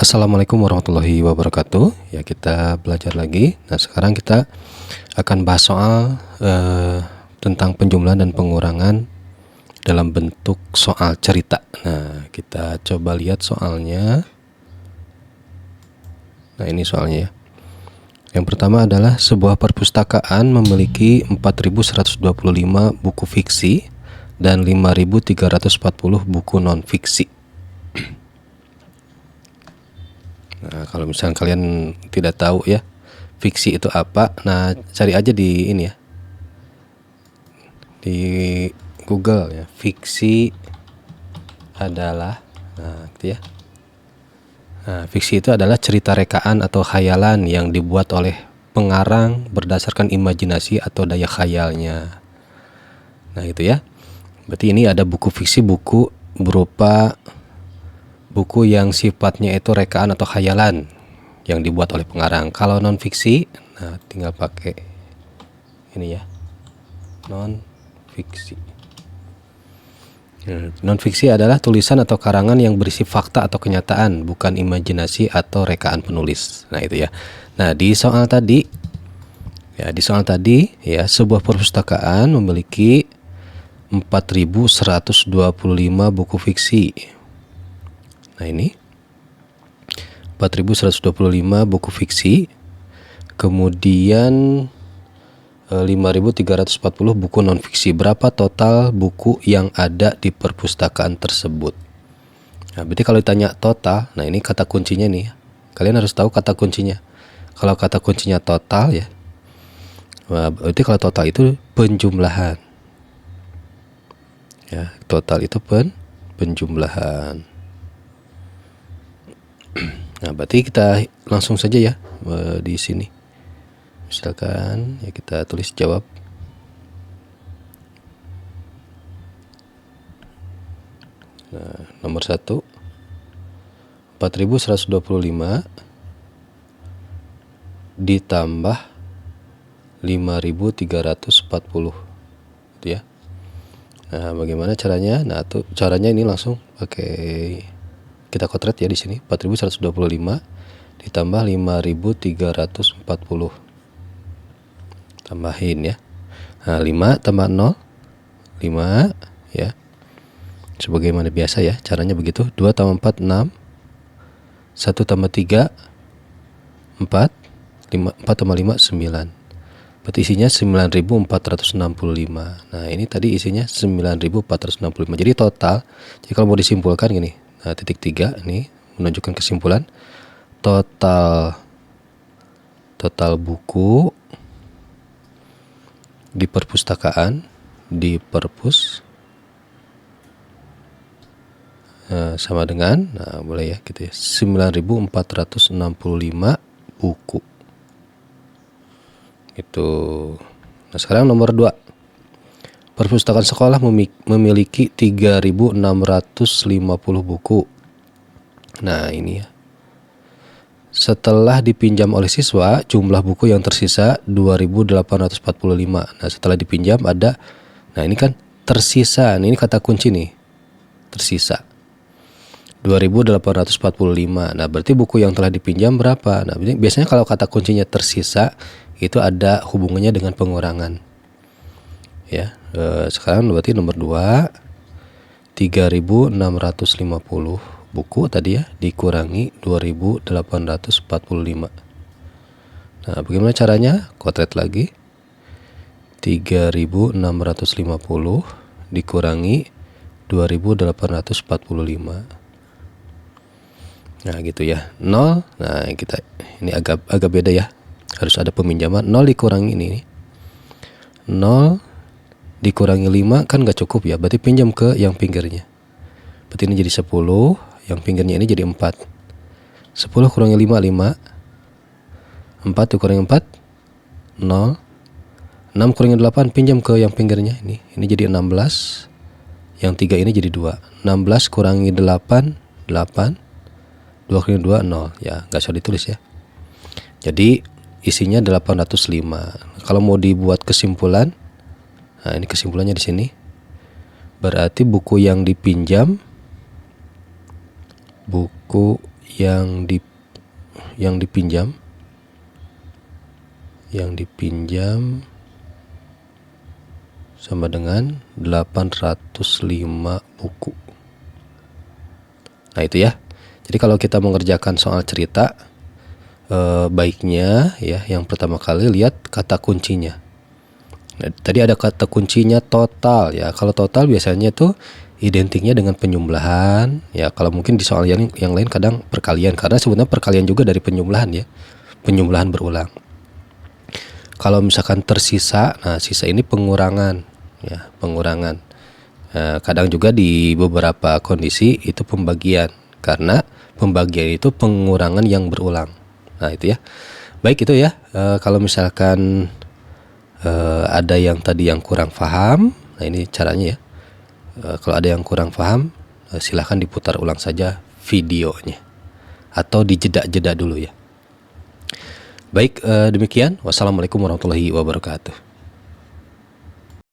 Assalamualaikum warahmatullahi wabarakatuh. Ya, kita belajar lagi. Nah, sekarang kita akan bahas soal tentang penjumlahan dan pengurangan dalam bentuk soal cerita. Nah, kita coba lihat soalnya. Nah, ini soalnya ya. Yang pertama adalah sebuah perpustakaan memiliki 4.125 buku fiksi dan 5.340 buku non-fiksi. Nah, kalau misalnya kalian tidak tahu ya fiksi itu apa, nah cari aja di ini ya, di Google ya, fiksi adalah, nah gitu ya. Nah, fiksi itu adalah cerita rekaan atau khayalan yang dibuat oleh pengarang berdasarkan imajinasi atau daya khayalnya. Nah itu ya. Berarti ini ada buku fiksi, buku berupa buku yang sifatnya itu rekaan atau khayalan yang dibuat oleh pengarang. Kalau non fiksi, nah tinggal pakai ini ya, non fiksi. Non fiksi adalah tulisan atau karangan yang berisi fakta atau kenyataan, bukan imajinasi atau rekaan penulis. Nah itu ya. Nah di soal tadi ya, sebuah perpustakaan memiliki 4.125 buku fiksi. Nah ini 4.125 buku fiksi, kemudian 5.340 buku non-fiksi. Berapa total buku yang ada di perpustakaan tersebut? Nah, berarti kalau ditanya total, nah ini kata kuncinya nih. Kalian harus tahu kata kuncinya. Kalau kata kuncinya total ya, nah, berarti kalau total itu penjumlahan. Ya, total itu penjumlahan. Nah, berarti kita langsung saja ya di sini. Misalkan ya kita tulis jawab. Nah, nomor 1 4.125 ditambah 5.340 gitu ya. Nah, bagaimana caranya? Nah, tuh caranya ini langsung pakai kita kotret ya di sini. 4.125 ditambah 5.340. Tambahin ya. Nah, 5 tambah 0 5 ya. Sebagaimana biasa ya, caranya begitu. 2 tambah 4 6. 1 tambah 3 4. 4 tambah 5 9. Berarti isinya 9.465. Nah, ini tadi isinya 9.465. Jadi total, jadi kalau mau disimpulkan gini. Nah, titik 3 ini menunjukkan kesimpulan total buku di perpustakaan di perpus sama dengan, nah boleh ya gitu ya, 9.465 buku itu. Nah, sekarang nomor 2, perpustakaan sekolah memiliki 3.650 buku. Nah ini ya, setelah dipinjam oleh siswa, jumlah buku yang tersisa 2.845. Nah, setelah dipinjam ada, nah ini kan tersisa, ini kata kunci nih, tersisa 2.845. Nah, berarti buku yang telah dipinjam berapa? Nah, biasanya kalau kata kuncinya tersisa itu ada hubungannya dengan pengurangan. Ya, sekarang berarti nomor 2, 3.650 buku tadi ya dikurangi 2.845. Nah, bagaimana caranya? Kotret lagi. 3.650 dikurangi 2.845. Nah, gitu ya. 0. Nah, kita ini agak beda ya. Harus ada peminjaman. 0 dikurangi ini. 0 dikurangi 5 kan gak cukup ya. Berarti pinjam ke yang pinggirnya. Berarti ini jadi 10, yang pinggirnya ini jadi 4. 10 kurangi 5 5. 4 dikurangi 4 0. 6 kurangi 8 pinjam ke yang pinggirnya ini. Ini jadi 16. Yang 3 ini jadi 2. 16 kurangi 8 8. 2 kali 2 0 ya, nggak usah ditulis ya. Jadi isinya 805. Kalau mau dibuat kesimpulan, nah ini kesimpulannya di sini. Berarti buku yang dipinjam yang di yang dipinjam sama dengan 805 buku. Nah itu ya. Jadi kalau kita mengerjakan soal cerita, baiknya ya yang pertama kali lihat kata kuncinya. Nah, tadi ada kata kuncinya total ya. Kalau total biasanya tuh identiknya dengan penjumlahan ya. Kalau mungkin di soal yang lain kadang perkalian, karena sebenarnya perkalian juga dari penjumlahan ya. Penjumlahan berulang. Kalau misalkan tersisa, nah sisa ini pengurangan ya, pengurangan. Kadang juga di beberapa kondisi itu pembagian, karena pembagian itu pengurangan yang berulang. Nah itu ya. Baik itu ya. Kalau misalkan ada yang tadi yang kurang paham, nah ini caranya ya. Kalau ada yang kurang paham, silahkan diputar ulang saja videonya atau dijeda-jeda dulu ya. Baik, demikian. Wassalamualaikum warahmatullahi wabarakatuh.